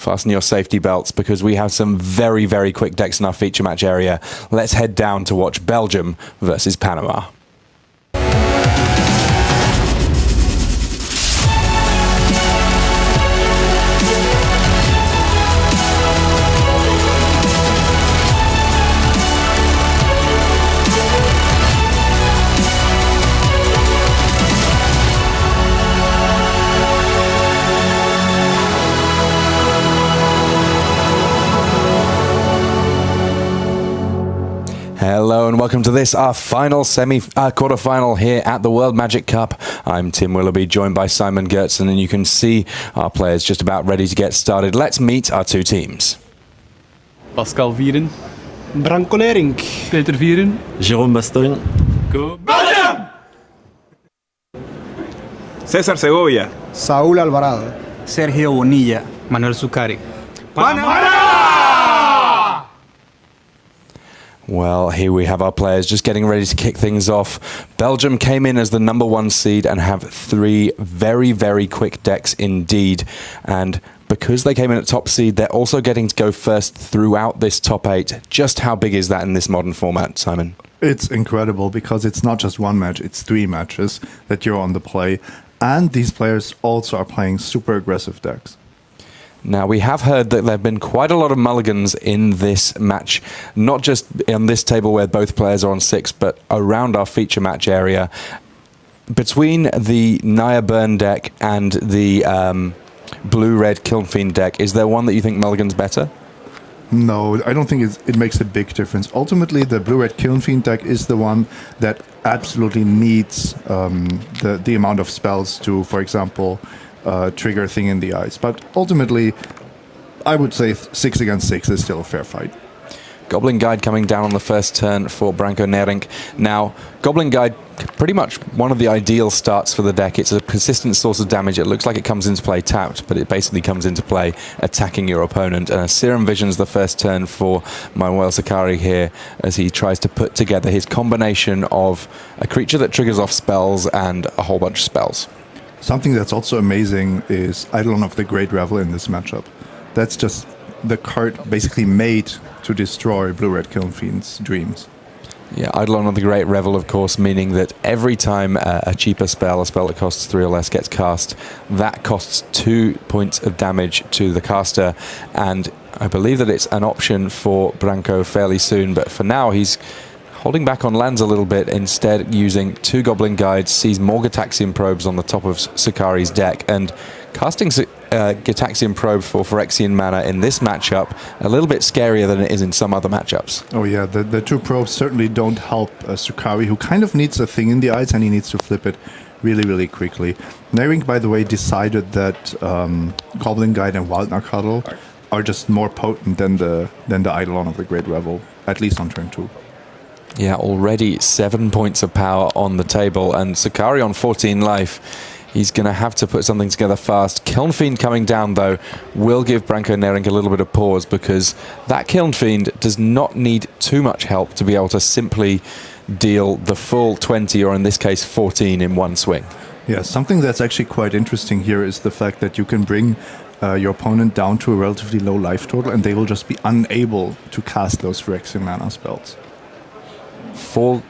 Fasten your safety belts because we have some very, very quick decks in our feature match area. Let's head down to watch Belgium versus Panama. Hello and welcome to this, our final quarterfinal here at the World Magic Cup. I'm Tim Willoughby, joined by Simon Gertsen, and you can see our players just about ready to get started. Let's meet our two teams. Pascal Vieren. Branko Nering. Peter Vieren. Jérôme Bastogne. Go. Belgium! César Segovia. Saúl Alvarado. Sergio Bonilla. Manuel Zuccari. Panama! Well, here we have our players just getting ready to kick things off. Belgium came in as the #1 seed and have 3 very, very quick decks indeed. And because they came in at top seed, they're also getting to go first throughout this top 8. Just how big is that in this modern format, Simon? It's incredible because it's not just one match, it's 3 matches that you're on the play. And these players also are playing super aggressive decks. Now, we have heard that there have been quite a lot of mulligans in this match, not just on this table where both players are on 6, but around our feature match area. Between the Naya Burn deck and the blue-red Kiln Fiend deck, is there one that you think mulligans better? No, I don't think it makes a big difference. Ultimately, the blue-red Kiln Fiend deck is the one that absolutely needs the amount of spells to, for example, trigger Thing in the Eyes. But ultimately, I would say 6 against 6 is still a fair fight. Goblin Guide coming down on the first turn for Branko Nering. Now, Goblin Guide, pretty much one of the ideal starts for the deck. It's a persistent source of damage. It looks like it comes into play tapped, but it basically comes into play attacking your opponent. And a Serum Vision's the first turn for Manuel Zuccari here as he tries to put together his combination of a creature that triggers off spells and a whole bunch of spells. Something that's also amazing is Eidolon of the Great Revel in this matchup. That's just the card basically made to destroy blue-red Kiln Fiend's dreams. Yeah, Eidolon of the Great Revel, of course, meaning that every time a cheaper spell, a spell that costs 3 or less, gets cast, that costs 2 points of damage to the caster. And I believe that it's an option for Branko fairly soon, but for now he's holding back on lands a little bit, instead using 2 Goblin Guides, sees more Gitaxian Probes on the top of Zuccari's deck, and casting Gitaxian Probe for Phyrexian mana in this matchup a little bit scarier than it is in some other matchups. Oh yeah, the 2 probes certainly don't help Zuccari, who kind of needs a Thing in the Eyes, and he needs to flip it really, really quickly. Nering, by the way, decided that Goblin Guide and Wild Narcuddle are just more potent than the Eidolon of the Great Revel, at least on turn 2. Yeah, already 7 points of power on the table, and Zuccari on 14 life. He's going to have to put something together fast. Kiln Fiend coming down, though, will give Branko Nering a little bit of pause, because that Kiln Fiend does not need too much help to be able to simply deal the full 20, or in this case 14, in one swing. Yeah, something that's actually quite interesting here is the fact that you can bring your opponent down to a relatively low life total, and they will just be unable to cast those Phyrexian mana spells. 3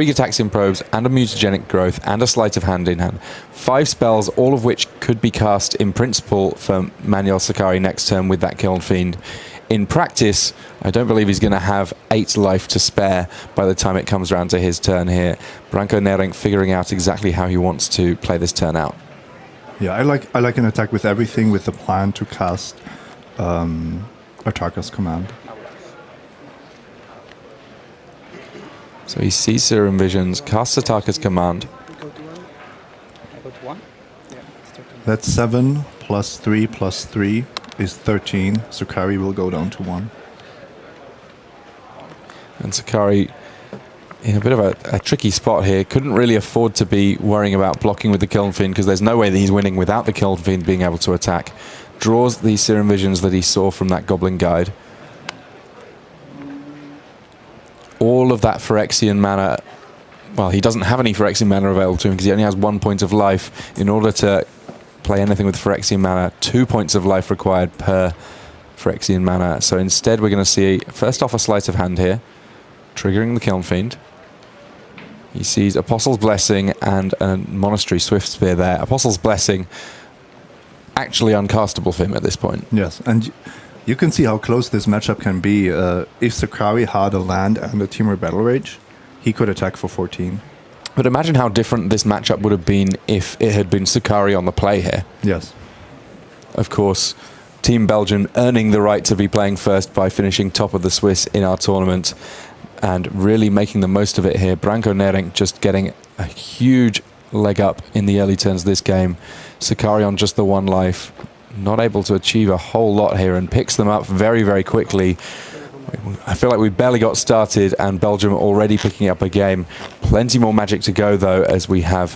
Gitaxian Probes and a Mutagenic Growth and a Sleight of Hand in hand. 5 spells, all of which could be cast in principle for Manuel Zuccari next turn with that Kiln Fiend. In practice, I don't believe he's going to have 8 life to spare by the time it comes around to his turn here. Branko Nering figuring out exactly how he wants to play this turn out. Yeah, I like an attack with everything, with the plan to cast Artaka's Command. So he sees Serum Visions, casts Artaka's Command. That's 7 plus 3 plus 3 is 13. Zuccari will go down to 1. And Zuccari in a bit of a tricky spot here. Couldn't really afford to be worrying about blocking with the Kiln Fiend, because there's no way that he's winning without the Kiln Fiend being able to attack. Draws the Serum Visions that he saw from that Goblin Guide. All of that Phyrexian mana, well, he doesn't have any Phyrexian mana available to him because he only has 1 point of life. In order to play anything with Phyrexian mana, 2 points of life required per Phyrexian mana. So instead we're going to see, first off, a sleight of hand here, triggering the Kiln Fiend. He sees Apostle's Blessing and a Monastery Swift Spear there. Apostle's Blessing, actually uncastable for him at this point. Yes, and you can see how close this matchup can be. If Sakari had a land and a Temur Battle Rage, he could attack for 14. But imagine how different this matchup would have been if it had been Sakari on the play here. Yes. Of course, Team Belgium earning the right to be playing first by finishing top of the Swiss in our tournament and really making the most of it here. Branko Nering just getting a huge leg up in the early turns of this game. Sakari on just the 1 life, not able to achieve a whole lot here, and picks them up very, very quickly. I feel like we barely got started and Belgium already picking up a game. Plenty more Magic to go though, as we have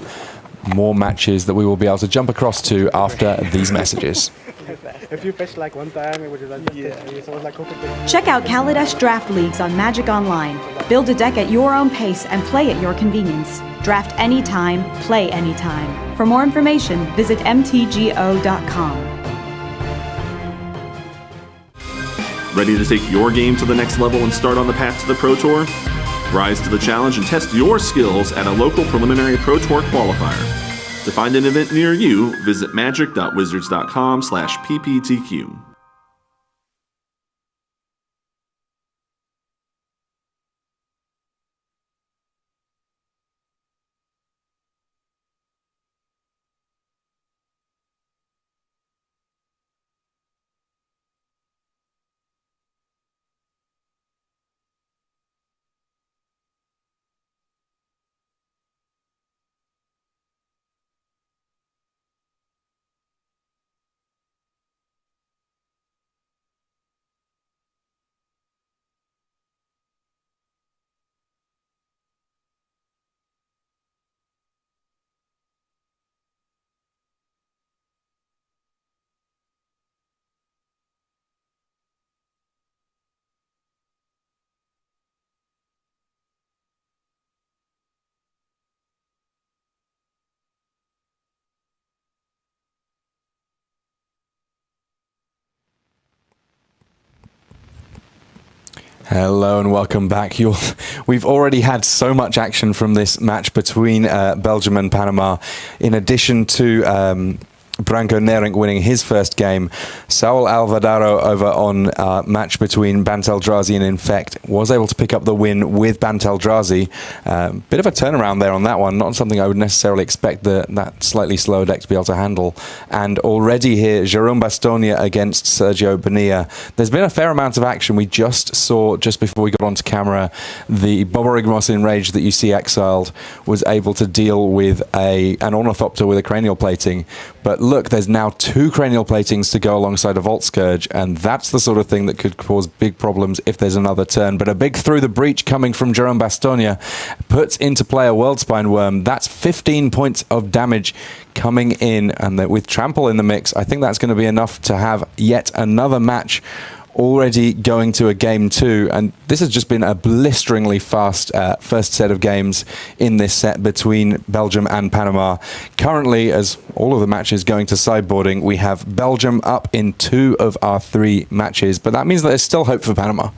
more matches that we will be able to jump across to after these messages. If you fish like one time, it would Check out Kaladesh Draft Leagues on Magic Online. Build a deck at your own pace and play at your convenience. Draft anytime, play anytime. For more information, visit mtgo.com. Ready to take your game to the next level and start on the path to the Pro Tour? Rise to the challenge and test your skills at a local preliminary Pro Tour qualifier. To find an event near you, visit magic.wizards.com/pptq. Hello and welcome back. We've already had so much action from this match between Belgium and Panama. In addition to Branko Nering winning his first game, Saul Alvadaro over on match between Banteldrazi and Infect was able to pick up the win with Banteldrazi. Bit of a turnaround there on that one, not something I would necessarily expect that slightly slower deck to be able to handle. And already here, Jerome Bastonia against Sergio Bonilla. There's been a fair amount of action. We just saw, just before we got onto camera, the Boborygmos Enraged that you see exiled was able to deal with an Ornithopter with a cranial plating. But look, there's now 2 cranial platings to go alongside a Vault Scourge, and that's the sort of thing that could cause big problems if there's another turn. But a big Through the Breach coming from Jerome Bastonia puts into play a Worldspine Worm. That's 15 points of damage coming in, and with Trample in the mix, I think that's going to be enough to have yet another match already going to a game 2, and this has just been a blisteringly fast first set of games in this set between Belgium and Panama. Currently, as all of the matches going to sideboarding, we have Belgium up in 2 of our 3 matches, but that means that there's still hope for Panama.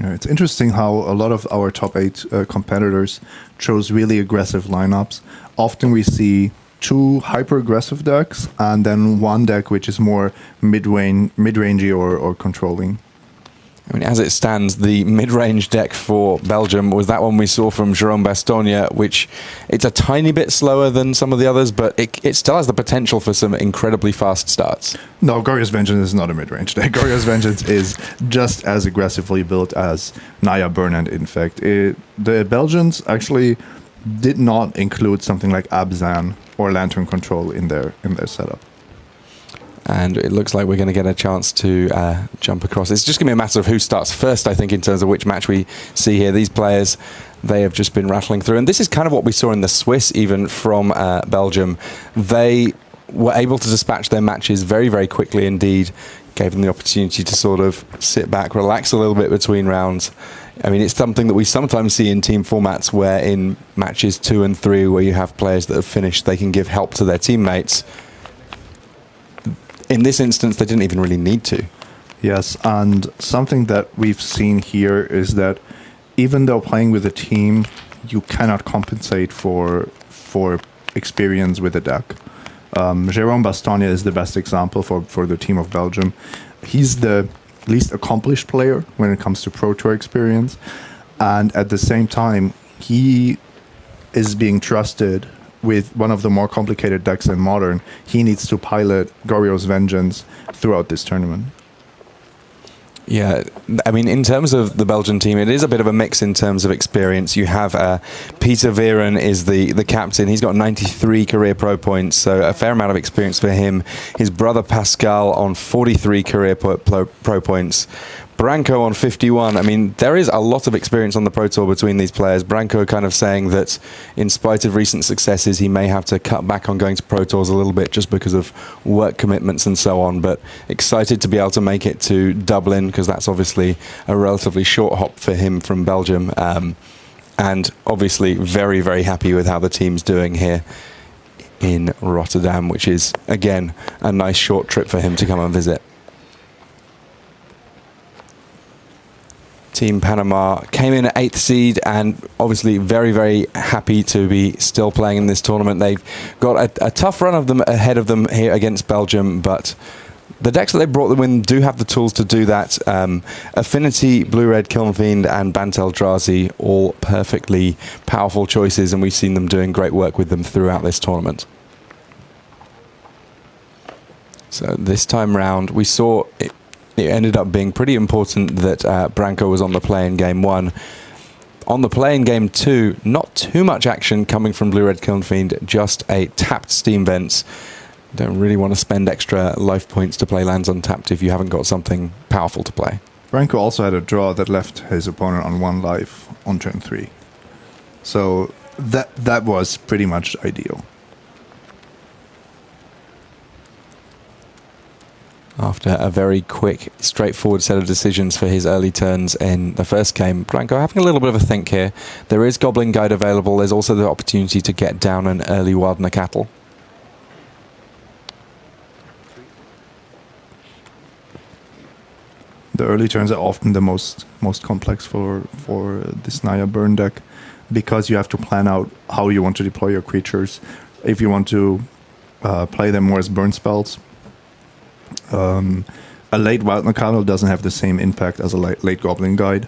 Yeah, it's interesting how a lot of our top 8 competitors chose really aggressive lineups. Often we see 2 hyper-aggressive decks, and then 1 deck which is more mid-rangey or controlling. I mean, as it stands, the mid-range deck for Belgium was that one we saw from Jerome Bastonia, which it's a tiny bit slower than some of the others, but it still has the potential for some incredibly fast starts. No, Gorya's Vengeance is not a mid-range deck. Gorya's Vengeance is just as aggressively built as Naya Burn and Infect. The Belgians actually did not include something like Abzan or Lantern Control in their setup. And it looks like we're going to get a chance to jump across. It's just going to be a matter of who starts first, I think, in terms of which match we see here. These players, they have just been rattling through. And this is kind of what we saw in the Swiss, even from Belgium. They were able to dispatch their matches very, very quickly indeed. Gave them the opportunity to sort of sit back, relax a little bit between rounds. I mean, it's something that we sometimes see in team formats where in matches 2 and 3, where you have players that have finished, they can give help to their teammates. in this instance, they didn't even really need to. Yes, and something that we've seen here is that even though playing with a team, you cannot compensate for experience with a deck. Jérôme Bastogne is the best example for the team of Belgium. He's the least accomplished player when it comes to Pro Tour experience, and at the same time, he is being trusted with one of the more complicated decks in Modern. He needs to pilot Goryo's Vengeance throughout this tournament. Yeah, I mean, in terms of the Belgian team, it is a bit of a mix in terms of experience. You have Peter Vieren is the captain. He's got 93 career pro points, so a fair amount of experience for him. His brother Pascal on 43 career pro points. Branco on 51. I mean, there is a lot of experience on the Pro Tour between these players. Branco kind of saying that in spite of recent successes, he may have to cut back on going to Pro Tours a little bit just because of work commitments and so on. But excited to be able to make it to Dublin, because that's obviously a relatively short hop for him from Belgium. And obviously very, very happy with how the team's doing here in Rotterdam, which is, again, a nice short trip for him to come and visit. Team Panama came in at 8th seed and obviously very, very happy to be still playing in this tournament. They've got a tough run of them ahead of them here against Belgium, but the decks that they brought them in do have the tools to do that. Affinity, Blue-Red Kilnfiend and Bantel Drazi, all perfectly powerful choices, and we've seen them doing great work with them throughout this tournament. So this time round, we saw it ended up being pretty important that Branco was on the play in game 1. On the play in game 2, not too much action coming from Blue-Red Kilnfiend, just a tapped Steam Vents. Don't really want to spend extra life points to play lands untapped if you haven't got something powerful to play. Branco also had a draw that left his opponent on 1 life on turn 3. So that was pretty much ideal. After a very quick, straightforward set of decisions for his early turns in the first game, Branco having a little bit of a think here. There is Goblin Guide available. There's also the opportunity to get down an early Wildner Cattle. The early turns are often the most complex for this Naya burn deck, because you have to plan out how you want to deploy your creatures. If you want to play them more as burn spells, a late Wildner Cattle doesn't have the same impact as a late Goblin Guide,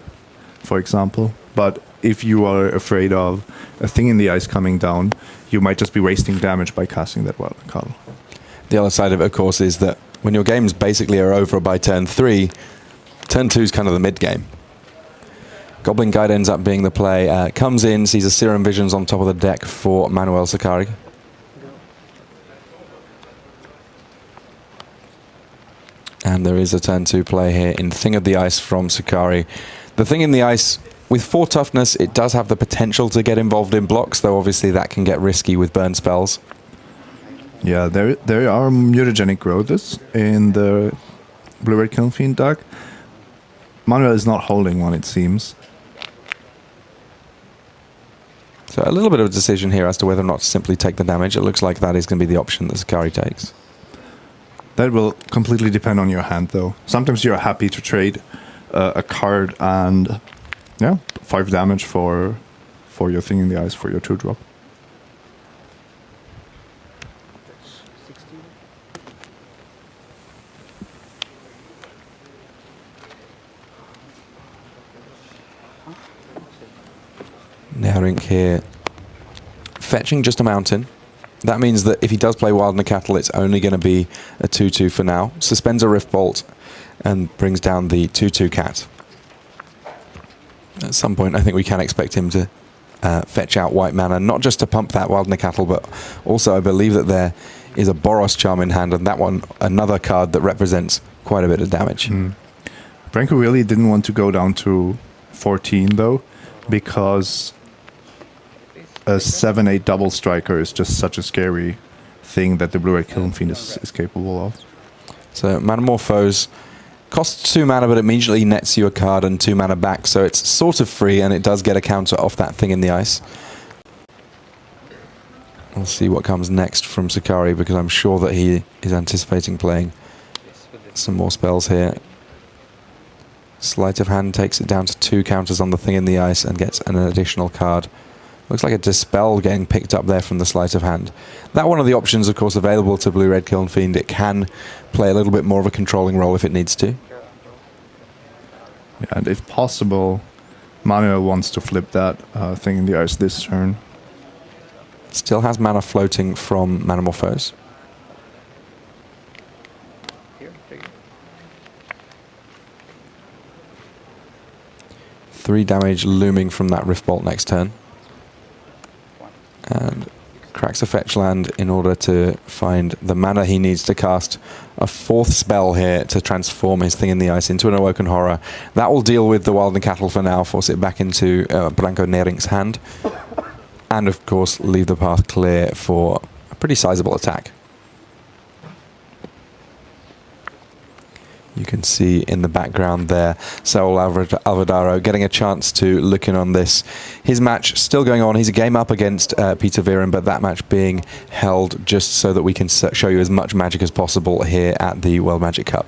for example. But if you are afraid of a thing in the ice coming down, you might just be wasting damage by casting that Wildner Cattle. The other side of it, of course, is that when your games basically are over by turn 3, turn 2 is kind of the mid-game. Goblin Guide ends up being the play. Comes in, sees a Serum Visions on top of the deck for Manuel Sakari. And there is a turn 2 play here in Thing of the Ice from Sakari. The Thing in the Ice, with 4 toughness, it does have the potential to get involved in blocks, though obviously that can get risky with burn spells. Yeah, there are mutagenic growths in the Blue-Red Kilnfiend deck. Manuel is not holding one, it seems. So a little bit of a decision here as to whether or not to simply take the damage. It looks like that is going to be the option that Sakari takes. That will completely depend on your hand, though. Sometimes you're happy to trade a card and, yeah, 5 damage for your Thing in the Ice, for your 2-drop. Nairink here, fetching just a mountain. That means that if he does play Wildner Cattle, it's only going to be a 2-2 for now. Suspends a Rift Bolt and brings down the 2-2 cat. At some point, I think we can expect him to fetch out white mana, not just to pump that Wildner Cattle, but also I believe that there is a Boros Charm in hand, and that one, another card that represents quite a bit of damage. Branco really didn't want to go down to 14, though, because a 7/8 double striker is just such a scary thing that the Blue-Red Kilnfiend is capable of. So Manamorphose costs 2 mana, but immediately nets you a card and 2 mana back, so it's sort of free, and it does get a counter off that Thing in the Ice. We'll see what comes next from Sakari, because I'm sure that he is anticipating playing some more spells here. Sleight of Hand takes it down to 2 counters on the Thing in the Ice and gets an additional card. Looks like a Dispel getting picked up there from the Sleight of Hand. That one of the options, of course, available to Blue-Red Kiln Fiend. It can play a little bit more of a controlling role if it needs to. Yeah, and if possible, Manuel wants to flip that Thing in the Ice this turn. Still has mana floating from Manamorphose. 3 damage looming from that Rift Bolt next turn. And cracks a fetch land in order to find the mana he needs to cast a 4th spell here to transform his Thing in the Ice into an Awoken Horror. That will deal with the Wild and Cattle for now, force it back into Branko Nerink's hand. And of course leave the path clear for a pretty sizable attack. You can see in the background there, Saul Alvadaro getting a chance to look in on this. His match still going on. He's a game up against Peter Viren, but that match being held just so that we can show you as much Magic as possible here at the World Magic Cup.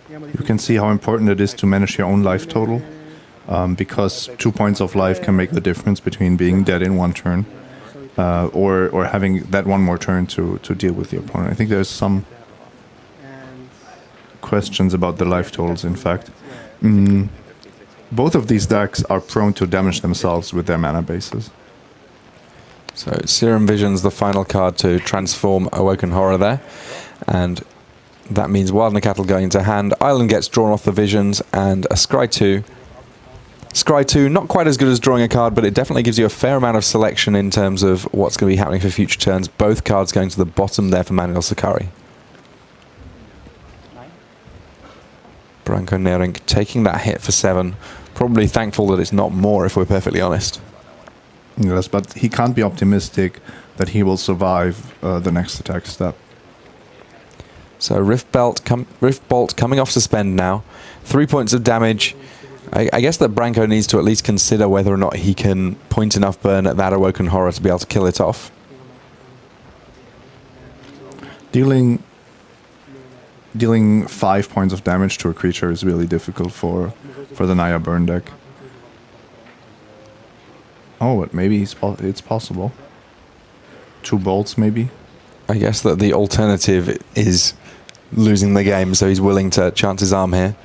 You can see how important it is to manage your own life total. Because 2 points of life can make the difference between being dead in 1 turn or having that 1 more turn to deal with the opponent. I think there's some questions about the life totals, in fact. Both of these decks are prone to damage themselves with their mana bases. So Serum Vision's the final card to transform Awoken Horror there. And that means Wild and Cattle going into hand. Island gets drawn off the Visions and a Scry 2. Scry 2, not quite as good as drawing a card, but it definitely gives you a fair amount of selection in terms of what's going to be happening for future turns. Both cards going to the bottom there for Manuel Sakari. Branko Nerink taking that hit for 7. Probably thankful that it's not more, if we're perfectly honest. Yes, but he can't be optimistic that he will survive the next attack step. So Rift Bolt coming off suspend now. 3 points of damage. I guess that Branko needs to at least consider whether or not he can point enough burn at that Awoken Horror to be able to kill it off. Dealing 5 points of damage to a creature is really difficult for the Naya burn deck. Oh, but maybe it's possible. 2 bolts, maybe? I guess that the alternative is losing the game, so he's willing to chance his arm here.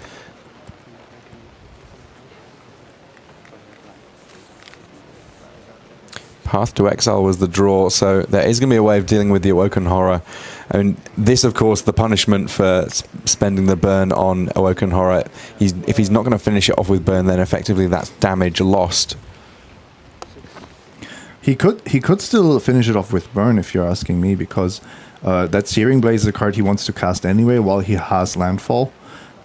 Path to Exile was the draw, so there is going to be a way of dealing with the Awoken Horror. I mean, this, of course, the punishment for spending the burn on Awoken Horror. If he's not going to finish it off with burn, then effectively that's damage lost. He could still finish it off with burn, if you're asking me, because that Searing Blade is a card he wants to cast anyway while he has landfall.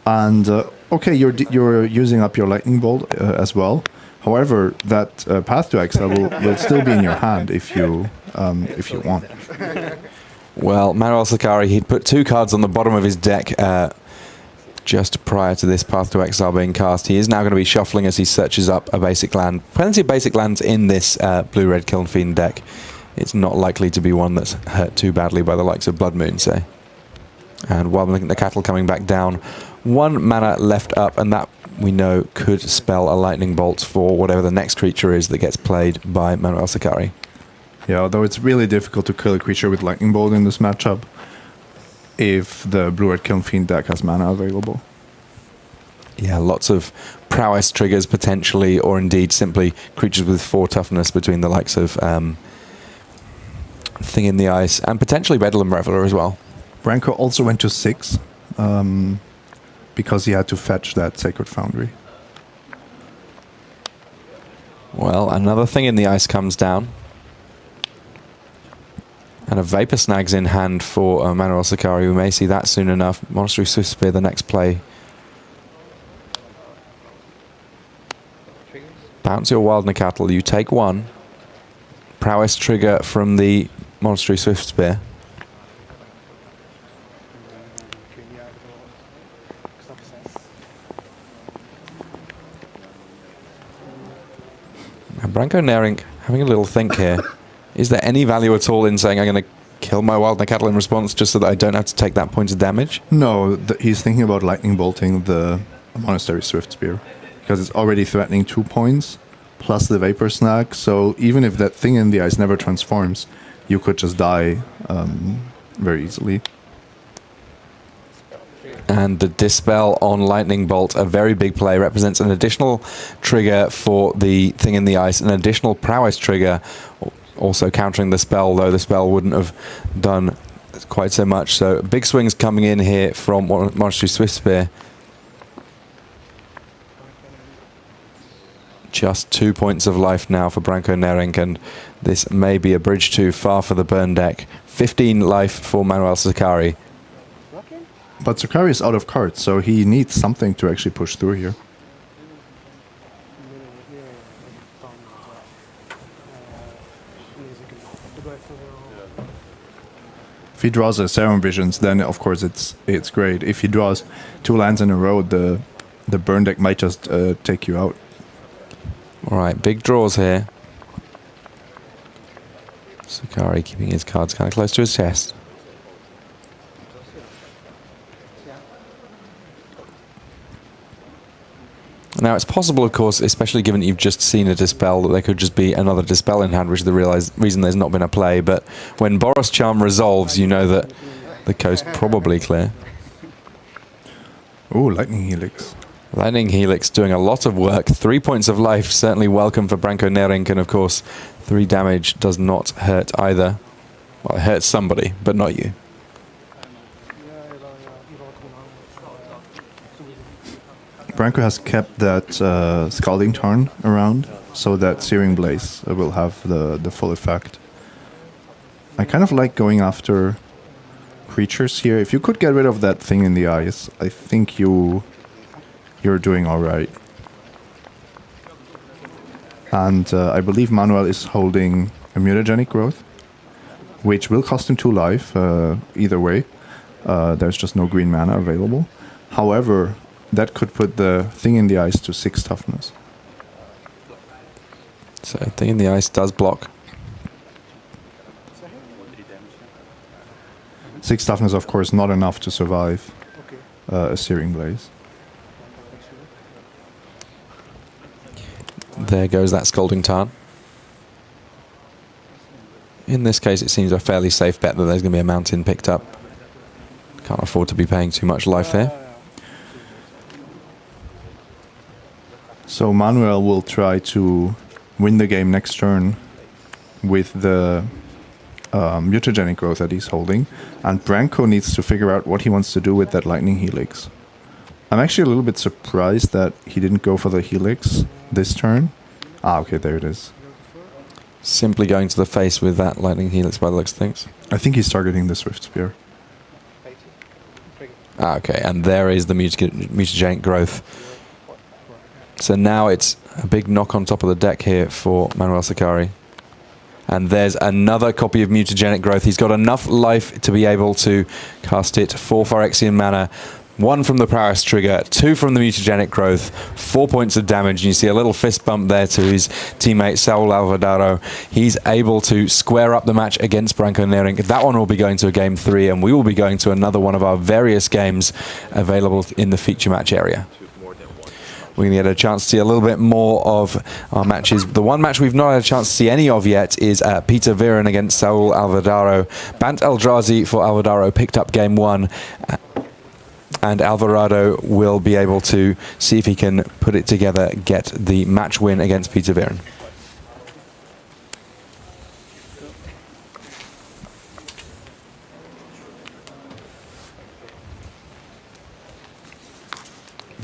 And okay, you're using up your Lightning Bolt as well. However, that Path to Exile will still be in your hand if you want. Well, Manuel Sakari, he'd put 2 cards on the bottom of his deck just prior to this Path to Exile being cast. He is now going to be shuffling as he searches up a basic land. Plenty of basic lands in this Blue-Red Kiln Fiend deck. It's not likely to be one that's hurt too badly by the likes of Blood Moon, say. And Wild and the Cattle coming back down. 1 mana left up, and that we know could spell a Lightning Bolt for whatever the next creature is that gets played by Manuel Sakari. Yeah, although it's really difficult to kill a creature with Lightning Bolt in this matchup if the Blue-Red Kiln Fiend deck has mana available. Yeah, lots of prowess triggers potentially, or indeed simply creatures with 4 toughness between the likes of Thing in the Ice and potentially Bedlam Reveler as well. Branko also went to 6 because he had to fetch that Sacred Foundry. Well, another Thing in the Ice comes down. And a Vapor Snag's in hand for Manuel Sakari. We may see that soon enough. Monastery Swift Spear, the next play. Bounce your Wild Cattle. You take 1. Prowess trigger from the Monastery Swift Spear. Branko Nering having a little think here. Is there any value at all in saying I'm going to kill my wild Cattle in response just so that I don't have to take that point of damage? No, he's thinking about lightning bolting the Monastery Swift Spear because it's already threatening 2 points plus the Vapor Snag. So even if that thing in the ice never transforms, you could just die very easily. And the Dispel on Lightning Bolt, a very big play, represents an additional trigger for the thing in the ice, an additional prowess trigger, also countering the spell, though the spell wouldn't have done quite so much. So big swings coming in here from Monastery Swift Spear. Just 2 points of life now for Branko Nering, and this may be a bridge too far for the burn deck. 15 life for Manuel Sakari. But Sakari is out of cards, so he needs something to actually push through here. If he draws a Serum Visions, then of course it's great. If he draws 2 lands in a row, the burn deck might just take you out. All right, big draws here. Sakari keeping his cards kind of close to his chest. Now, it's possible, of course, especially given that you've just seen a Dispel, that there could just be another Dispel in hand, which is the reason there's not been a play. But when Boros Charm resolves, you know that the coast probably clear. Oh, Lightning Helix. Lightning Helix doing a lot of work. 3 points of life, certainly welcome for Branko Nering, and of course, 3 damage does not hurt either. Well, it hurts somebody, but not you. Branko has kept that Scalding Tarn around, so that Searing Blaze will have the full effect. I kind of like going after creatures here. If you could get rid of that thing in the ice, I think you're doing alright. And I believe Manuel is holding a Mutagenic Growth, which will cost him 2 life, either way. There's just no green mana available. However, that could put the thing in the ice to 6 toughness. So thing in the ice does block. 6 toughness, of course, not enough to survive a Searing Blaze. There goes that Scalding Tarn. In this case, it seems a fairly safe bet that there's going to be a mountain picked up. Can't afford to be paying too much life here. So Manuel will try to win the game next turn with the Mutagenic Growth that he's holding, and Branko needs to figure out what he wants to do with that Lightning Helix. I'm actually a little bit surprised that he didn't go for the Helix this turn. Ah, okay, there it is. Simply going to the face with that Lightning Helix by the looks of things. I think he's targeting the Swift Spear. Ah, okay, and there is the Mutagenic Growth. So now it's a big knock on top of the deck here for Manuel Sakari. And there's another copy of Mutagenic Growth. He's got enough life to be able to cast it. 4 Phyrexian mana, 1 from the Prowess trigger, 2 from the Mutagenic Growth, 4 points of damage. And you see a little fist bump there to his teammate Saul Alvarado. He's able to square up the match against Branko Nering. That one will be going to a game 3, and we will be going to another one of our various games available in the feature match area. We're going to get a chance to see a little bit more of our matches. The one match we've not had a chance to see any of yet is Peter Viren against Saul Alvarado. Bant Eldrazi for Alvarado picked up game 1. And Alvarado will be able to see if he can put it together, get the match win against Peter Viren.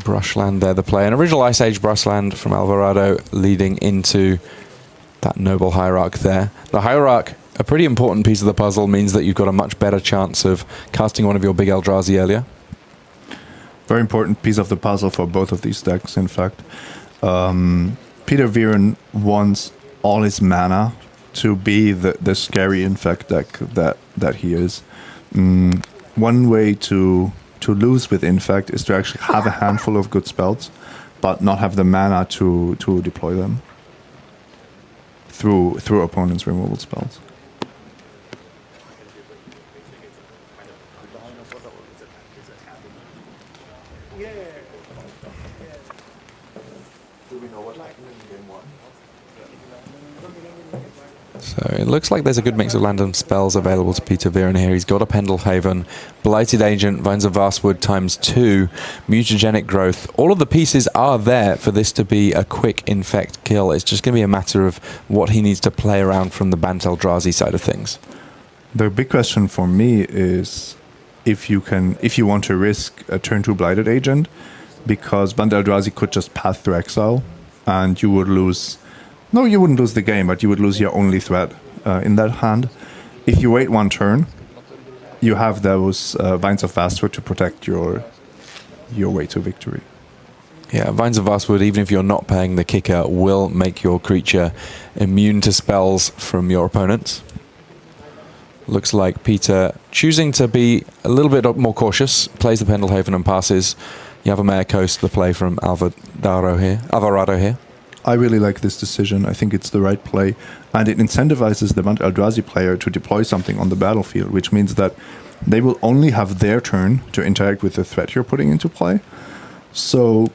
Brushland there, the play. An original Ice Age Brushland from Alvarado leading into that Noble Hierarch there. The Hierarch, a pretty important piece of the puzzle, means that you've got a much better chance of casting one of your big Eldrazi earlier. Very important piece of the puzzle for both of these decks, in fact. Peter Viren wants all his mana to be the scary Infect deck that he is. One way to lose with Infect is to actually have a handful of good spells, but not have the mana to deploy them. through opponents' removal spells. So it looks like there's a good mix of land and spells available to Peter Viren here. He's got a Pendelhaven, Blighted Agent, Vines of Vastwood ×2, Mutagenic Growth. All of the pieces are there for this to be a quick infect kill. It's just going to be a matter of what he needs to play around from the Bant Eldrazi side of things. The big question for me is if you want to risk a turn 2 Blighted Agent, because Bant Eldrazi could just path through exile and you would lose. No, you wouldn't lose the game, but you would lose your only threat in that hand. If you wait one turn, you have those Vines of Vastwood to protect your way to victory. Yeah, Vines of Vastwood, even if you're not paying the kicker, will make your creature immune to spells from your opponents. Looks like Peter choosing to be a little bit more cautious, plays the Pendelhaven and passes. You have a Maya Coast, the play from Alvarado here. I really like this decision. I think it's the right play. And it incentivizes the Bant Eldrazi player to deploy something on the battlefield, which means that they will only have their turn to interact with the threat you're putting into play. So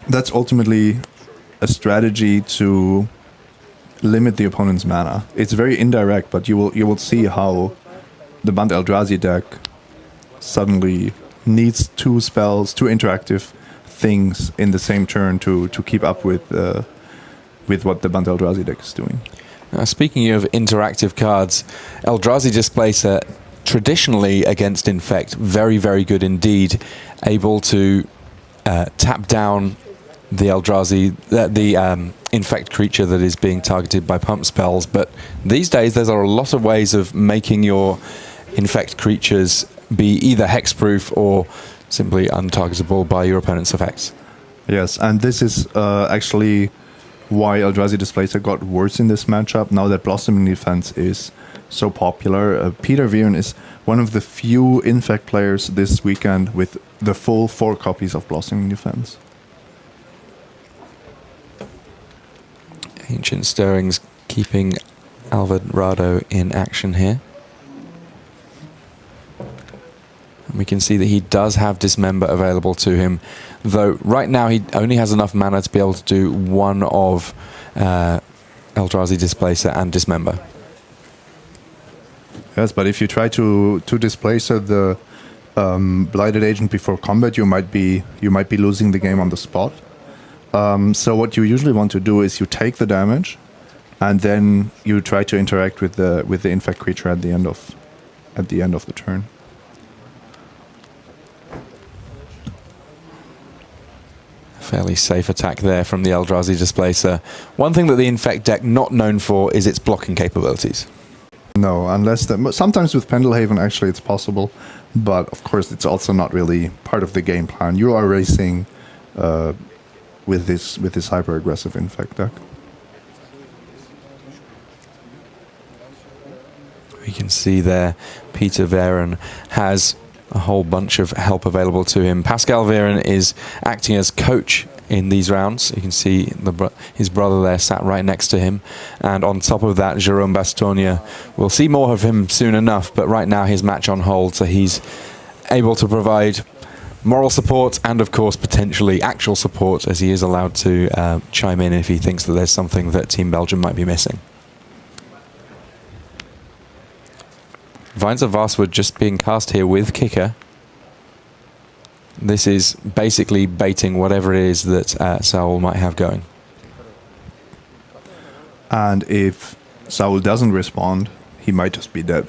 that's ultimately a strategy to limit the opponent's mana. It's very indirect, but you will see how the Bant Eldrazi deck suddenly needs 2 spells, 2 interactive things in the same turn to keep up with what the Bant Eldrazi deck is doing. Now, speaking of interactive cards, Eldrazi Displacer traditionally against Infect, very, very good indeed, able to tap down the Eldrazi, the Infect creature that is being targeted by pump spells. But these days, there are a lot of ways of making your Infect creatures be either hexproof or simply untargetable by your opponent's effects. Yes, and this is actually why Eldrazi Displacer got worse in this matchup, now that Blossoming Defense is so popular. Peter Viren is one of the few Infect players this weekend with the full 4 copies of Blossoming Defense. Ancient Stirrings keeping Alvarado in action here. And we can see that he does have Dismember available to him, though right now he only has enough mana to be able to do one of Eldrazi Displacer and Dismember. Yes, but if you try to Displacer the Blighted Agent before combat, you might be losing the game on the spot. So what you usually want to do is you take the damage, and then you try to interact with the Infect creature at the end of the turn. Fairly safe attack there from the Eldrazi Displacer. One thing that the Infect deck not known for is its blocking capabilities. No, unless sometimes with Pendelhaven actually it's possible, but of course it's also not really part of the game plan. You are racing with this hyper aggressive Infect deck. We can see there Peter Viren has a whole bunch of help available to him. Pascal Viren is acting as coach in these rounds. You can see his brother there sat right next to him. And on top of that, Jerome Bastogne. We'll see more of him soon enough, but right now his match on hold, so he's able to provide moral support and, of course, potentially actual support, as he is allowed to chime in if he thinks that there's something that Team Belgium might be missing. Vines of Vastwood just being cast here with kicker. This is basically baiting whatever it is that Saul might have going. And if Saul doesn't respond, he might just be dead.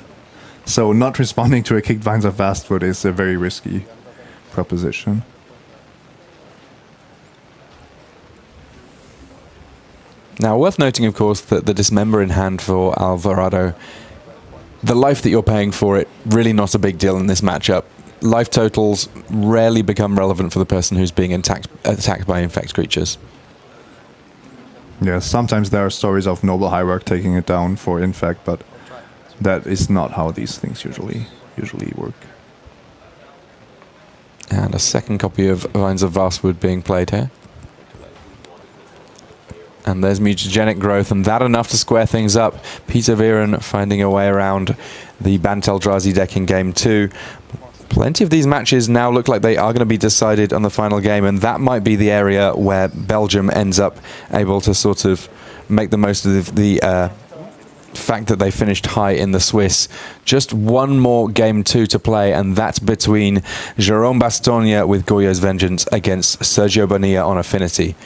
So not responding to a kicked Vines of Vastwood is a very risky proposition. Now, worth noting, of course, that the Dismember in hand for Alvarado, the life that you're paying for it, really not a big deal in this matchup. Life totals rarely become relevant for the person who's being attacked by Infect creatures. Yes, sometimes there are stories of Noble Hierarch taking it down for Infect, but that is not how these things usually work. And a second copy of Vines of Vastwood being played here. And there's mutagenic growth, and that enough to square things up. Peter Viren finding a way around the Bant Eldrazi deck in game 2. Plenty of these matches now look like they are going to be decided on the final game, and that might be the area where Belgium ends up able to sort of make the most of the fact that they finished high in the Swiss. Just one more game 2 to play, and that's between Jerome Bastogne with Goyo's Vengeance against Sergio Bonilla on Affinity.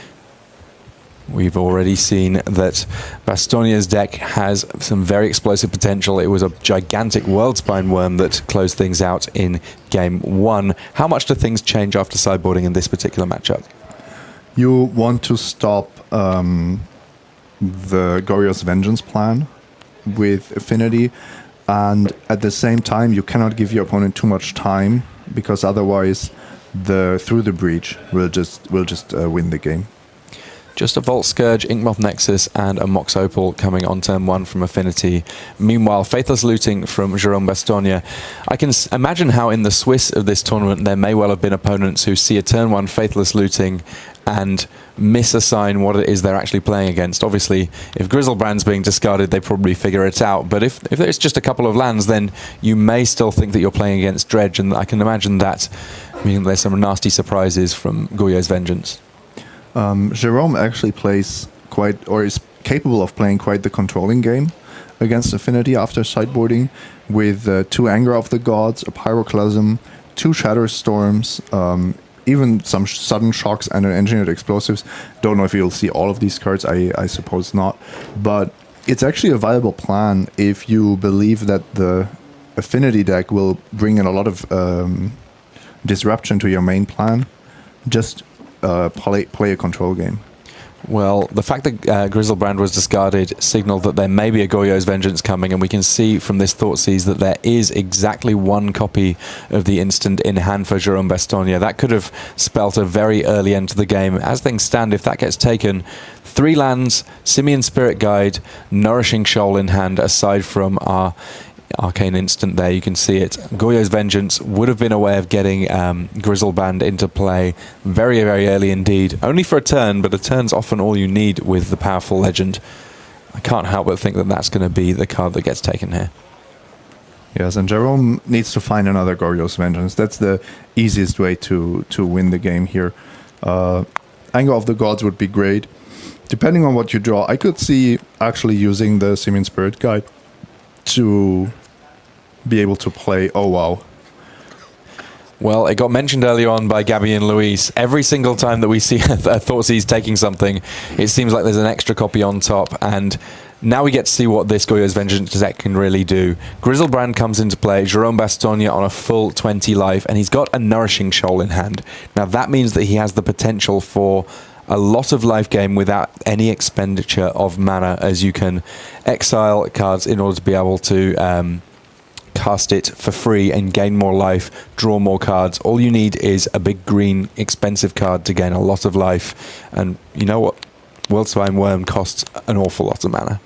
We've already seen that Bastogne's deck has some very explosive potential. It was a gigantic Worldspine Worm that closed things out in game 1. How much do things change after sideboarding in this particular matchup? You want to stop the Goyo's Vengeance plan with Affinity, and at the same time you cannot give your opponent too much time, because otherwise the Through the Breach will just win the game. Just a Volt Scourge, Inkmoth Nexus, and a Mox Opal coming on turn 1 from Affinity. Meanwhile, Faithless Looting from Jerome Bastogne. I can imagine how in the Swiss of this tournament there may well have been opponents who see a turn 1 Faithless Looting and misassign what it is they're actually playing against. Obviously, if Griselbrand's being discarded, they probably figure it out. But if there's just a couple of lands, then you may still think that you're playing against Dredge, and I can imagine that. I mean, there's some nasty surprises from Goyo's Vengeance. Jerome actually plays quite, or is capable of playing quite the controlling game against Affinity after sideboarding, with 2 Anger of the Gods, a Pyroclasm, 2 Shatter Storms, even some Sudden Shocks and an Engineered Explosives. Don't know if you'll see all of these cards, I suppose not. But it's actually a viable plan if you believe that the Affinity deck will bring in a lot of disruption to your main plan. Just play a control game. Well, the fact that Griselbrand was discarded signaled that there may be a Goyo's Vengeance coming, and we can see from this Thoughtseize that there is exactly 1 copy of the instant in hand for Jerome Bastogne. That could have spelt a very early end to the game. As things stand, if that gets taken, 3 lands, Simian Spirit Guide, Nourishing Shoal in hand, aside from our Arcane Instant there, you can see it. Goyo's Vengeance would have been a way of getting Griselbrand into play very, very early indeed. Only for a turn, but a turn's often all you need with the powerful legend. I can't help but think that that's going to be the card that gets taken here. Yes, and Jerome needs to find another Goyo's Vengeance. That's the easiest way to win the game here. Anger of the Gods would be great. Depending on what you draw, I could see actually using the Simian Spirit Guide to be able to play. Oh wow. Well, it got mentioned earlier on by Gabby and Luis. Every single time that we see a Thoughtseize taking something, it seems like there's an extra copy on top, and now we get to see what this Goyo's Vengeance deck can really do. Griselbrand comes into play, Jerome Bastogne on a full 20 life, and he's got a Nourishing Shoal in hand. Now that means that he has the potential for a lot of life gain without any expenditure of mana, as you can exile cards in order to be able to cast it for free and gain more life, draw more cards. All you need is a big green expensive card to gain a lot of life, and you know what? Worldspine Worm costs an awful lot of mana.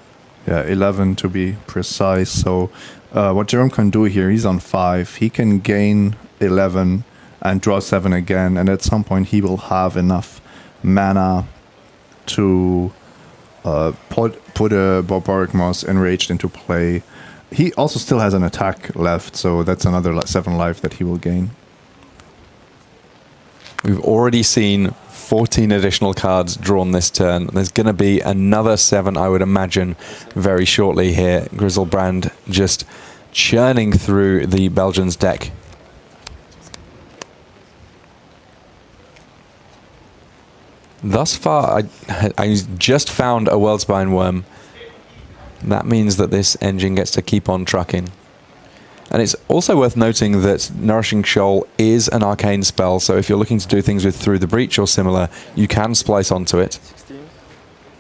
Yeah, 11 to be precise. So what Jerome can do here, he's on 5. He can gain 11 and draw 7 again, and at some point he will have enough mana to put a Barbaric Moss Enraged into play. He also still has an attack left, so that's another 7 life that he will gain. We've already seen 14 additional cards drawn this turn. There's going to be another 7, I would imagine, very shortly here. Griselbrand just churning through the Belgians' deck. Thus far, I just found a Worldspine Worm. That means that this engine gets to keep on trucking. And it's also worth noting that Nourishing Shoal is an arcane spell, so if you're looking to do things with Through the Breach or similar, you can splice onto it.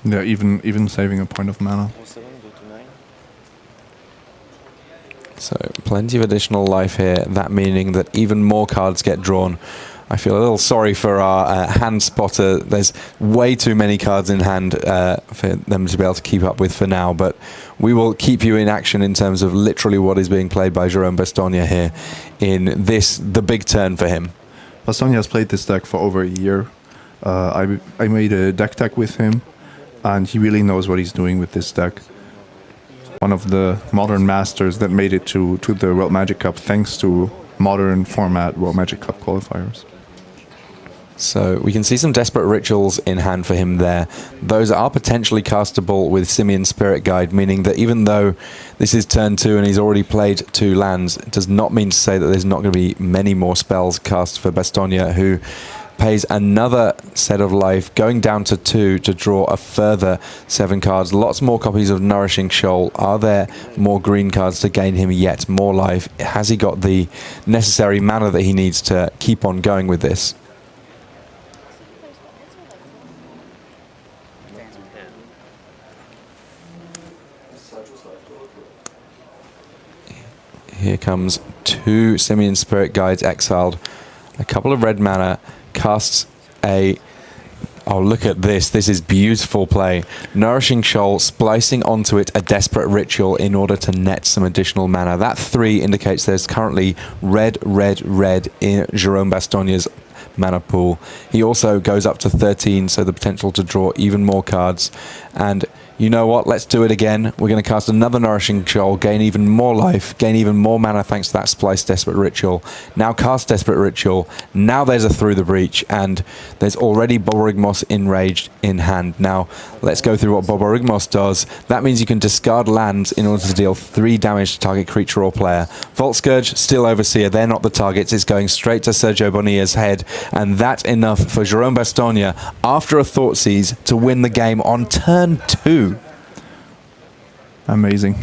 Yeah, even saving a point of mana. So plenty of additional life here, that meaning that even more cards get drawn. I feel a little sorry for our hand spotter. There's way too many cards in hand for them to be able to keep up with for now, but we will keep you in action in terms of literally what is being played by Jerome Bastogne here in this, the big turn for him. Bastogne has played this deck for over a year. I made a deck tag with him, and he really knows what he's doing with this deck. One of the modern masters that made it to the World Magic Cup thanks to modern format World Magic Cup qualifiers. So we can see some Desperate Rituals in hand for him there. Those are potentially castable with Simian's Spirit Guide, meaning that even though this is turn 2 and he's already played 2 lands, it does not mean to say that there's not going to be many more spells cast for Bastogne, who pays another set of life, going down to 2 to draw a further 7 cards. Lots more copies of Nourishing Shoal. Are there more green cards to gain him yet more life? Has he got the necessary mana that he needs to keep on going with this? Here comes 2 Simian Spirit Guides exiled, a couple of red mana, casts a... Oh, look at this. This is beautiful play. Nourishing Shoal, splicing onto it a Desperate Ritual in order to net some additional mana. That 3 indicates there's currently red, red, red in Jerome Bastogne's mana pool. He also goes up to 13, so the potential to draw even more cards. And you know what? Let's do it again. We're going to cast another Nourishing Shoal, gain even more life, gain even more mana thanks to that Splice Desperate Ritual. Now cast Desperate Ritual. Now there's a Through the Breach, and there's already Borborygmos Enraged in hand. Now let's go through what Borborygmos does. That means you can discard lands in order to deal 3 damage to target creature or player. Vault Scourge, still Overseer. They're not the targets. It's going straight to Sergio Bonilla's head, and that's enough for Jerome Bastogne, after a Thoughtseize, to win the game on turn 2. Amazing.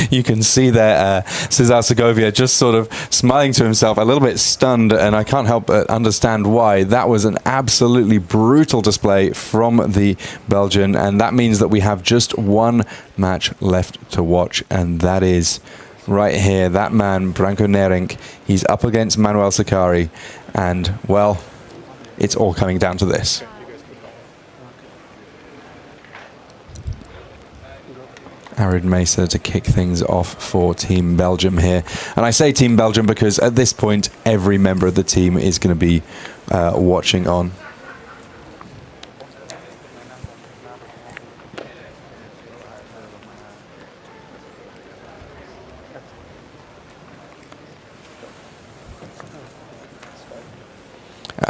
You can see there Cesar Segovia just sort of smiling to himself, a little bit stunned, and I can't help but understand why. That was an absolutely brutal display from the Belgian, and that means that we have just 1 match left to watch, and that is right here. That man, Branko Nerink, he's up against Manuel Sakari, and, well, it's all coming down to this. Arid Mesa to kick things off for Team Belgium here. And I say Team Belgium because at this point, every member of the team is going to be watching on.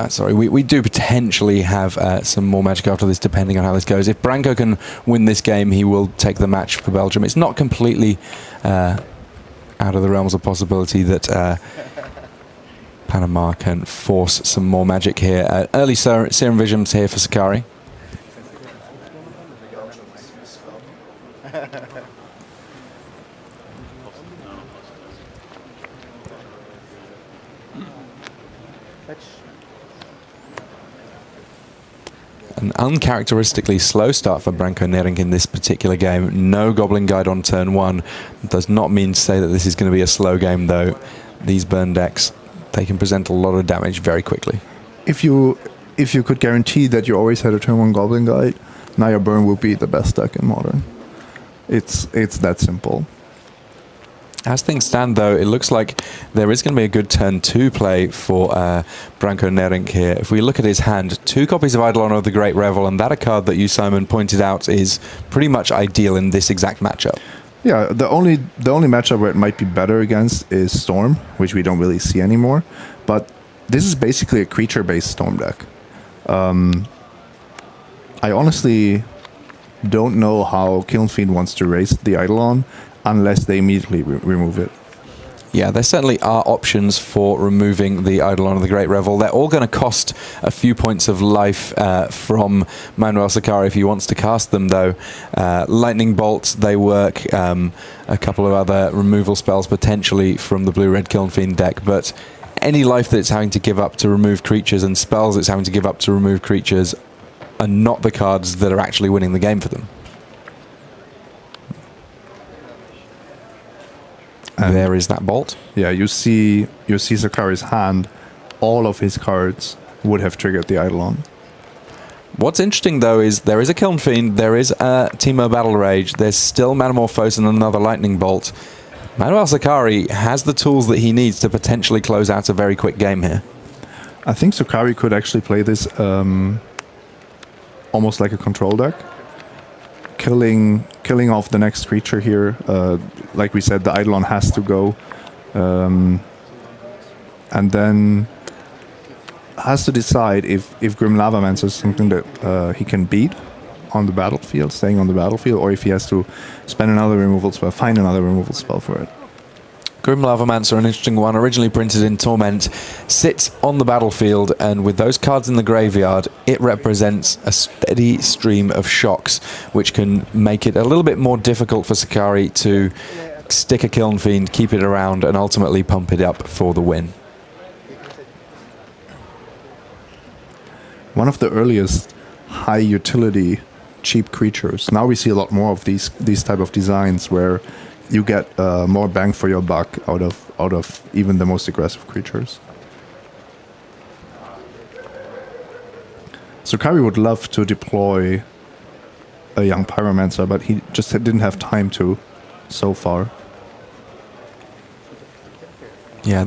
Sorry, we do potentially have some more magic after this, depending on how this goes. If Branko can win this game, he will take the match for Belgium. It's not completely out of the realms of possibility that Panama can force some more magic here. Early Serum Visions here for Sakari. An uncharacteristically slow start for Branko Nerink in this particular game. No Goblin Guide on turn 1. Does not mean to say that this is going to be a slow game, though. These burn decks, they can present a lot of damage very quickly. If you could guarantee that you always had a turn 1 Goblin Guide, Naya Burn would be the best deck in Modern. It's that simple. As things stand, though, it looks like there is going to be a good turn 2 play for Branko Nerink here. If we look at his hand, 2 copies of Eidolon of the Great Revel, and that a card that you, Simon, pointed out is pretty much ideal in this exact matchup. Yeah, the only matchup where it might be better against is Storm, which we don't really see anymore. But this is basically a creature-based Storm deck. I honestly don't know how Kiln Fiend wants to raise the Eidolon unless they immediately remove it. Yeah, there certainly are options for removing the Eidolon of the Great Revel. They're all going to cost a few points of life from Manuel Sakari if he wants to cast them, though. Lightning Bolts, they work. A couple of other removal spells potentially from the Blue-Red Kiln Fiend deck, but any life that it's having to give up to remove creatures and spells it's having to give up to remove creatures are not the cards that are actually winning the game for them. And there is that bolt. Yeah, you see Sakari's hand. All of his cards would have triggered the Eidolon. What's interesting, though, is there is a Kiln Fiend, there is a Teemo Battle Rage, there's still Metamorphose and another Lightning Bolt. Manuel Sakari has the tools that he needs to potentially close out a very quick game here. I think Sakari could actually play this almost like a control deck. killing off the next creature here. Like we said, the Eidolon has to go. And then has to decide if Grim Lavamancer is something that he can beat on the battlefield, staying on the battlefield, or if he has to spend another removal spell, find another removal spell for it. Grim Lavamancer, an interesting one, originally printed in Torment, sits on the battlefield, and with those cards in the graveyard, it represents a steady stream of shocks, which can make it a little bit more difficult for Sakari to stick a Kiln Fiend, keep it around, and ultimately pump it up for the win. One of the earliest high utility cheap creatures. Now we see a lot more of these type of designs where you get more bang for your buck out of even the most aggressive creatures. So Kari would love to deploy a young Pyromancer, but he just didn't have time to so far. Yeah,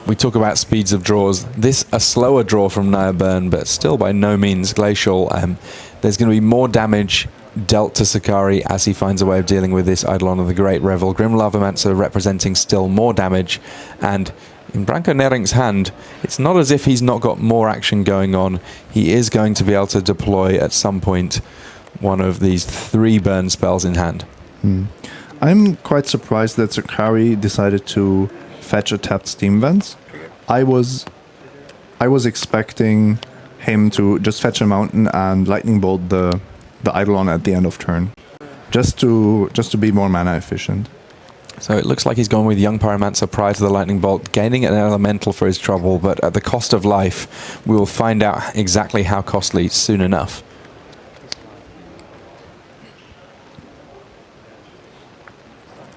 we talk about speeds of draws. This a slower draw from Naya Burn, but still by no means glacial. There's going to be more damage dealt to Sakari as he finds a way of dealing with this Eidolon of the Great Revel. Grim Lavamancer representing still more damage, and in Branko Nerink's hand, it's not as if he's not got more action going on. He is going to be able to deploy at some point one of these 3 burn spells in hand. I'm quite surprised that Sakari decided to fetch a tapped Steam Vents. I was expecting him to just fetch a mountain and lightning bolt the Eidolon at the end of turn, just to be more mana efficient. So it looks like he's gone with Young Pyromancer prior to the lightning bolt, gaining an elemental for his trouble, but at the cost of life. We will find out exactly how costly soon enough.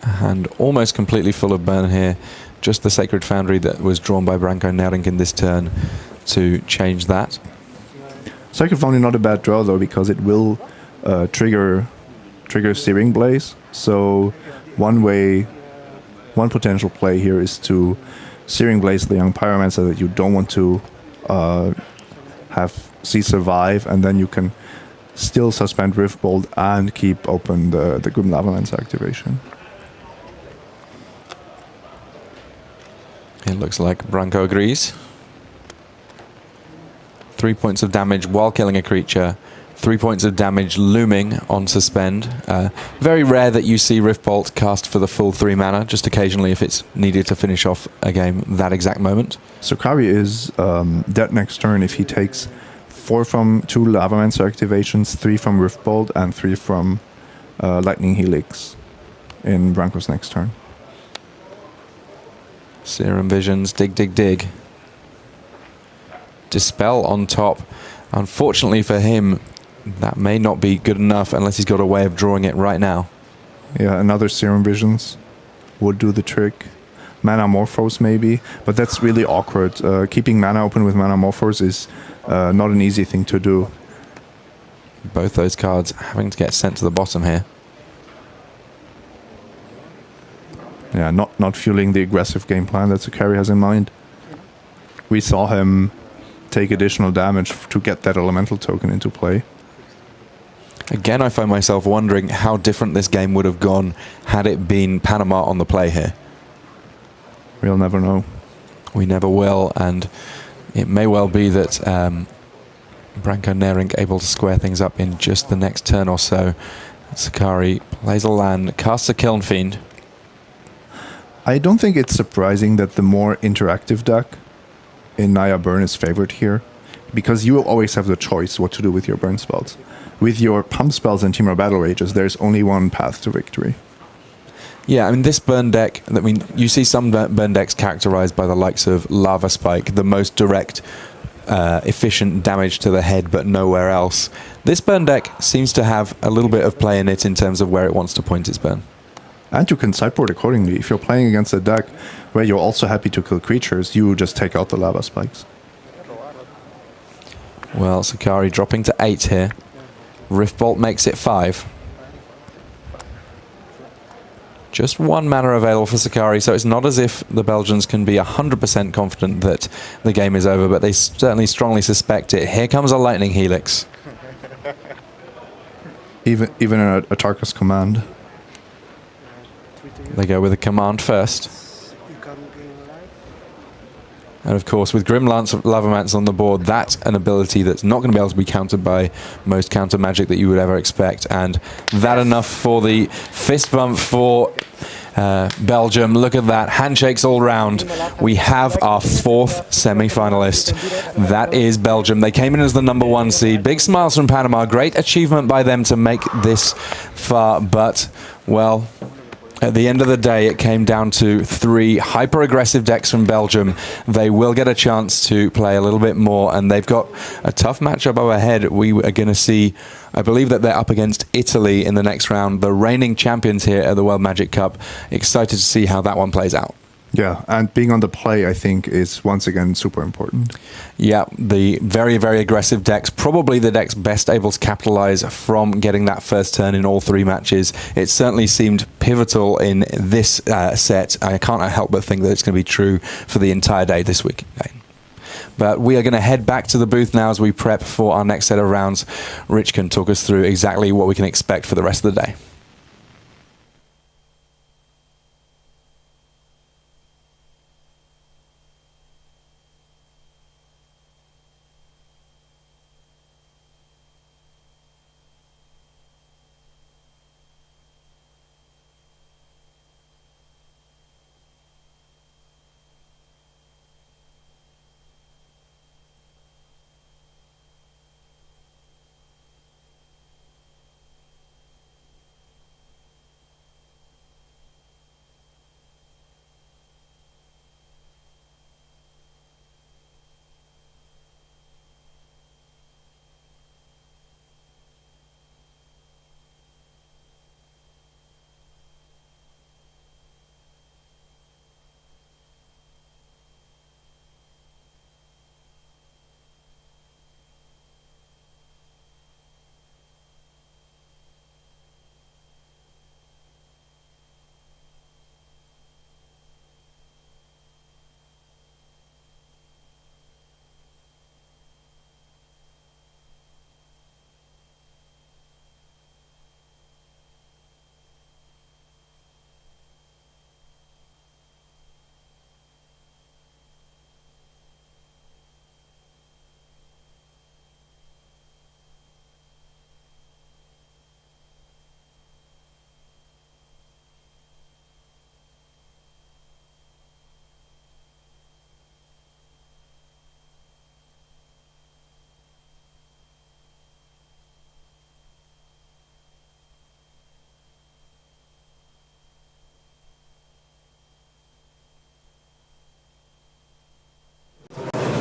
And almost completely full of burn here. Just the Sacred Foundry that was drawn by Branko Nerink in this turn to change that. Sacred Foundry not a bad draw though, because it will trigger Searing Blaze. So one potential play here is to Searing Blaze the Young Pyromancer that you don't want to see survive, and then you can still suspend Riftbolt and keep open the Grim Lavamancer activation. It looks like Branko agrees. 3 points of damage while killing a creature. 3 points of damage looming on suspend. Very rare that you see Riftbolt cast for the full 3 mana, just occasionally if it's needed to finish off a game that exact moment. So Kari is dead next turn if he takes 4 from 2 Lavamancer activations, 3 from Riftbolt, and 3 from Lightning Helix in Branko's next turn. Serum Visions, dig, dig, dig. Dispel on top. Unfortunately for him, that may not be good enough unless he's got a way of drawing it right now. Yeah, another Serum Visions would do the trick. Mana Morphos maybe, but that's really awkward. Keeping mana open with Mana Morphos is not an easy thing to do. Both those cards having to get sent to the bottom here. Yeah, not fueling the aggressive game plan that Sakari has in mind. We saw him take additional damage to get that elemental token into play. Again, I find myself wondering how different this game would have gone had it been Panama on the play here. We'll never know. We never will, and it may well be that Branko Nerink able to square things up in just the next turn or so. Sakari plays a land, casts a Kiln Fiend. I don't think it's surprising that the more interactive deck in Naya Burn is favored here, because you will always have the choice what to do with your burn spells. With your pump spells and Temur Battle Rages, there's only one path to victory. Yeah, I mean, this burn deck, you see some burn decks characterized by the likes of Lava Spike, the most direct, efficient damage to the head, but nowhere else. This burn deck seems to have a little bit of play in it in terms of where it wants to point its burn. And you can sideboard accordingly. If you're playing against a deck where you're also happy to kill creatures, you just take out the Lava Spikes. Well, Sakari dropping to 8 here. Riftbolt makes it 5. Just 1 mana available for Sakari, so it's not as if the Belgians can be 100% confident that the game is over, but they certainly strongly suspect it. Here comes a Lightning Helix. Even a Tarkus command. They go with a command first. And of course, with Grim Lavamance on the board, that's an ability that's not going to be able to be countered by most counter magic that you would ever expect. And that enough for the fist bump for Belgium. Look at that. Handshakes all round. We have our 4th semi-finalist. That is Belgium. They came in as the #1 seed. Big smiles from Panama. Great achievement by them to make this far. But, well, at the end of the day, it came down to 3 hyper-aggressive decks from Belgium. They will get a chance to play a little bit more, and they've got a tough matchup up ahead. We are going to see, I believe that they're up against Italy in the next round, the reigning champions here at the World Magic Cup. Excited to see how that one plays out. Yeah, and being on the play, I think, is once again super important. Yeah, the very, very aggressive decks, probably the decks best able to capitalize from getting that first turn in all 3 matches. It certainly seemed pivotal in this set. I can't help but think that it's going to be true for the entire day this week. But we are going to head back to the booth now as we prep for our next set of rounds. Rich can talk us through exactly what we can expect for the rest of the day.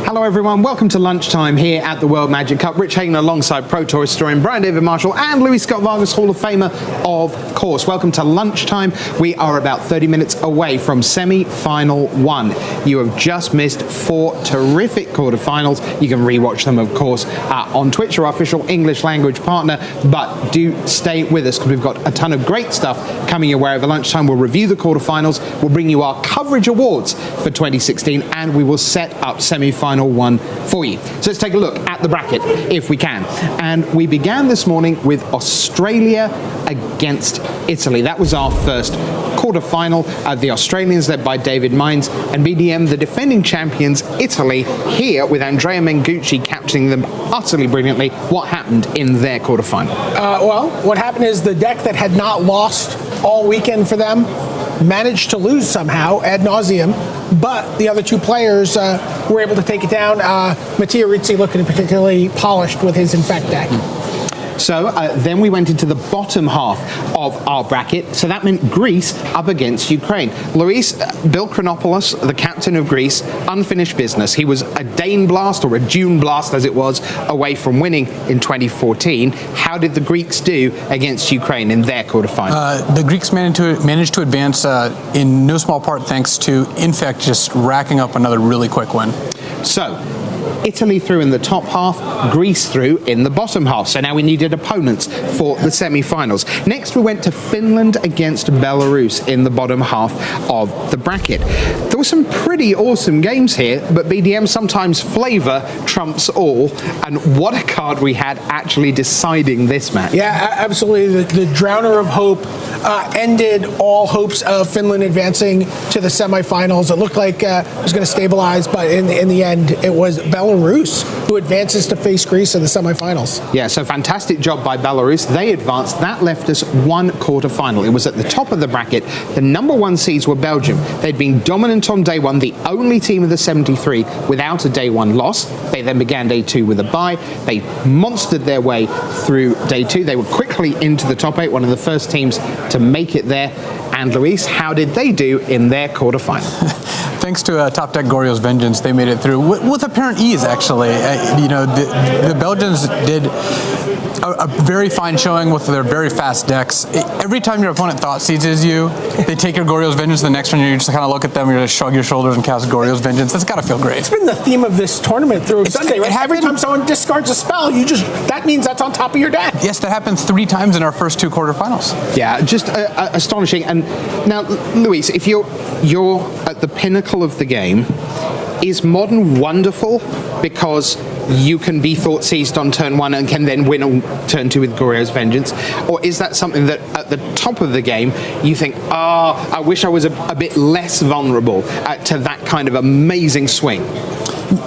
Hello everyone, welcome to lunchtime here at the World Magic Cup. Rich Hagen alongside Pro Tour historian Brian David Marshall and Louis Scott Vargas, Hall of Famer, of course. Welcome to lunchtime. We are about 30 minutes away from semi-final 1. You have just missed 4 terrific quarterfinals. You can rewatch them, of course, on Twitch, our official English language partner, but do stay with us because we've got a ton of great stuff coming your way over lunchtime. We'll review the quarterfinals, we'll bring you our coverage awards for 2016, and we will set up semi-final 1 for you. So let's take a look at the bracket if we can. And we began this morning with Australia against Italy. That was our first quarterfinal. The Australians led by David Mines, and BDM, the defending champions, Italy, here with Andrea Mengucci captaining them utterly brilliantly. What happened in their quarterfinal? Well, what happened is the deck that had not lost all weekend for them managed to lose somehow ad nauseum, but the other 2 players were able to take it down. Mattia Rizzi looking particularly polished with his Infect deck. So then we went into the bottom half of our bracket. So that meant Greece up against Ukraine. Luis, Bill Chronopoulos, the captain of Greece, unfinished business. He was a Dane blast, or a June blast as it was, away from winning in 2014. How did the Greeks do against Ukraine in their quarterfinal? The Greeks managed to advance in no small part thanks to Infect just racking up another really quick win. So, Italy through in the top half, Greece through in the bottom half. So now we needed opponents for the semi-finals. Next we went to Finland against Belarus in the bottom half of the bracket. There were some pretty awesome games here, but BDM, sometimes flavour trumps all, and what a card we had actually deciding this match. Yeah, absolutely. The Drowner of Hope ended all hopes of Finland advancing to the semifinals. It looked like it was going to stabilize, but in the end, it was Belarus who advances to face Greece in the semifinals. Yeah, so fantastic job by Belarus. They advanced. That left us one quarter-final. It was at the top of the bracket. The number one seeds were Belgium. They'd been dominant on day one, the only team of the 73 without a day one loss. They then began day two with a bye. They monstered their way through day two. They were quickly into the top eight, one of the first teams to make it there. And Luis, how did they do in their quarterfinal? Thanks to Top Deck Goryo's Vengeance, they made it through with apparent ease, actually. You know, the Belgians did a very fine showing with their very fast decks. Every time your opponent thought seizes you, they take your Goryo's Vengeance. The next one, you just kind of look at them, you just shrug your shoulders and cast Goryo's Vengeance. That's got to feel great. It's been the theme of this tournament through Sunday, right? Every time someone discards a spell, that means that's on top of your deck. Yes, that happened 3 times in our first 2 quarterfinals. Yeah, just astonishing. And now, Luis, if you're at the pinnacle of the game, is Modern wonderful because you can be thought seized on turn 1 and can then win on turn 2 with Goryo's Vengeance? Or is that something that at the top of the game you think, I wish I was a bit less vulnerable to that kind of amazing swing?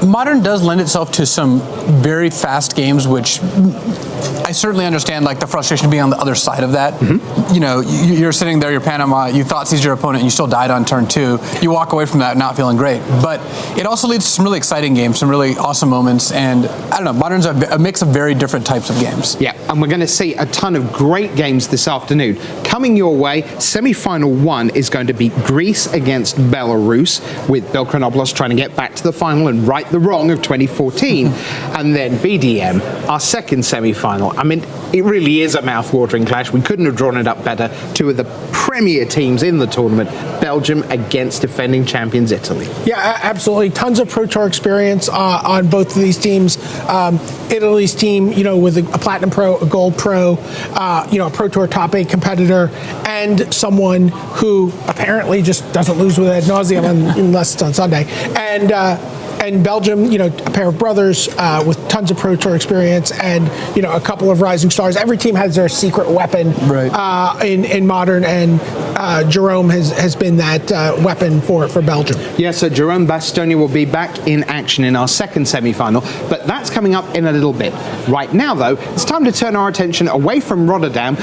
Modern does lend itself to some very fast games, which I certainly understand, like the frustration of being on the other side of that. Mm-hmm. You know, you're sitting there, you're Panama, you thought seized your opponent, and you still died on turn 2. You walk away from that not feeling great. But it also leads to some really exciting games, some really awesome moments, and I don't know, Modern's a mix of very different types of games. Yeah, and we're going to see a ton of great games this afternoon. Coming your way, semi-final 1 is going to be Greece against Belarus, with Belkranopoulos trying to get back to the final and right the wrong of 2014. And then BDM, our second semi-final. I mean, it really is a mouth-watering clash. We couldn't have drawn it up better. 2 of the premier teams in the tournament, Belgium against defending champions Italy. Yeah, absolutely. Tons of Pro Tour experience on both of these teams. Italy's team, you know, with a Platinum Pro, a Gold Pro, you know, a Pro Tour top 8 competitor, and someone who apparently just doesn't lose with ad nauseum unless it's on Sunday. And Belgium, you know, a pair of brothers with tons of Pro Tour experience and, you know, a couple of rising stars. Every team has their secret weapon in Modern, and Jerome has been that weapon for Belgium. Yeah, so Jerome Bastoni will be back in action in our second semi-final, but that's coming up in a little bit. Right now, though, it's time to turn our attention away from Rotterdam